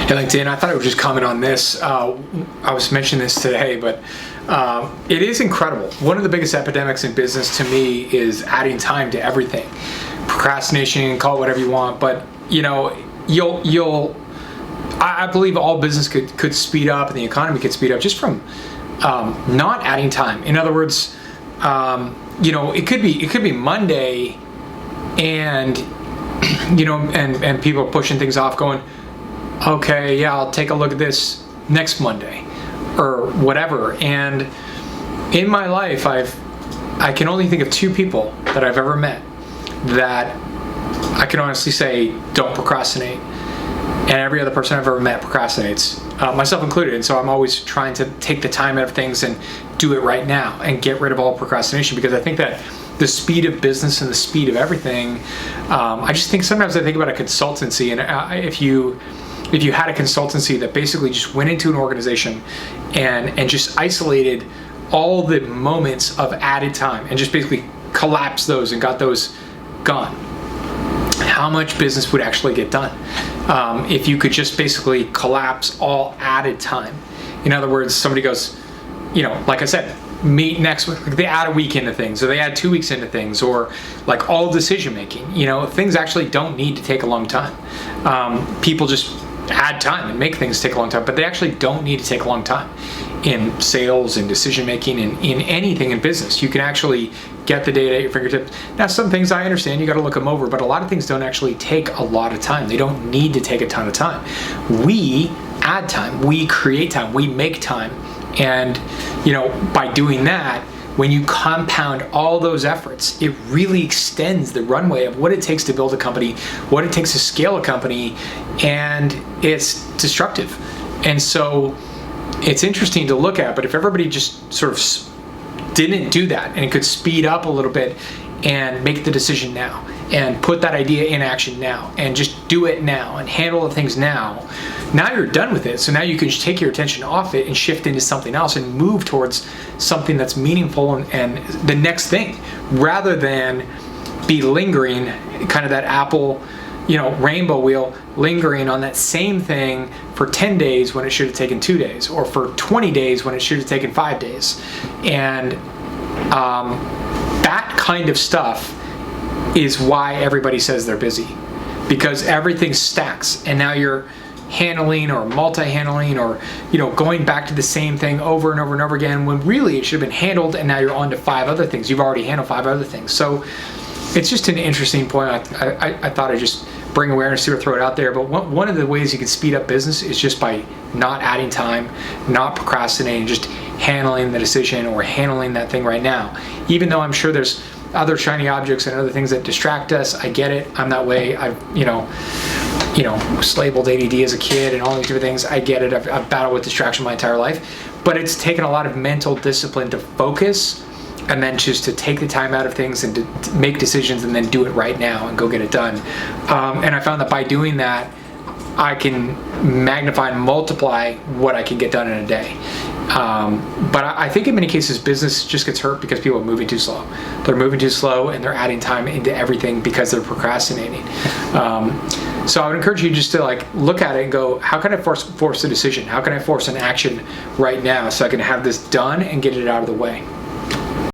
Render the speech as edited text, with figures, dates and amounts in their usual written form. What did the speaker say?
Hey, LinkedIn, I thought I would just comment on this. I was mentioning this today, but it is incredible. One of the biggest epidemics in business to me is adding time to everything. Procrastination, call it whatever you want, but I believe all business could speed up and the economy could speed up just from not adding time. In other words, it could be Monday and and people are pushing things off going, okay, yeah, I'll take a look at this next Monday or whatever. And in my life, I can only think of two people that I've ever met that I can honestly say don't procrastinate. And every other person I've ever met procrastinates, myself included. And so I'm always trying to take the time out of things and do it right now and get rid of all procrastination, because I think that the speed of business and the speed of everything, I just think sometimes I think about a consultancy, and if you had a consultancy that basically just went into an organization and just isolated all the moments of added time and just basically collapsed those and got those gone, how much business would actually get done if you could just basically collapse all added time? In other words, somebody goes, like I said, meet next week. They add a week into things, or they add 2 weeks into things, or like all decision making. Things actually don't need to take a long time. People just add time and make things take a long time, but they actually don't need to take a long time in sales and decision making and in anything in business. You can actually get the data at your fingertips. Now, some things I understand, you got to look them over, but a lot of things don't actually take a lot of time. They don't need to take a ton of time. We add time, we create time, we make time. And, by doing that, when you compound all those efforts, it really extends the runway of what it takes to build a company, what it takes to scale a company, and it's destructive. And so it's interesting to look at, but if everybody just sort of didn't do that and it could speed up a little bit and make the decision now and put that idea in action now and just do it now and handle the things now you're done with it. So now you can just take your attention off it and shift into something else and move towards something that's meaningful and the next thing, rather than be lingering, kind of that Apple rainbow wheel, lingering on that same thing for 10 days when it should have taken 2 days, or for 20 days when it should have taken 5 days. And that kind of stuff is why everybody says they're busy, because everything stacks, and now you're handling or multi-handling or going back to the same thing over and over and over again, when really it should have been handled, and now you're on to 5 other things. You've already handled 5 other things. So it's just an interesting point. I thought I'd just bring awareness to it, throw it out there. But one of the ways you can speed up business is just by not adding time, not procrastinating, just handling the decision or handling that thing right now. Even though I'm sure there's other shiny objects and other things that distract us. I get it. I'm that way. I was labeled ADD as a kid and all these different things. I get it. I've battled with distraction my entire life. But it's taken a lot of mental discipline to focus and then just to take the time out of things and to make decisions and then do it right now and go get it done. And I found that by doing that, I can magnify and multiply what I can get done in a day. But I think in many cases business just gets hurt because people are moving too slow. They're moving too slow and they're adding time into everything because they're procrastinating. So I would encourage you just to look at it and go, how can I force a decision? How can I force an action right now so I can have this done and get it out of the way?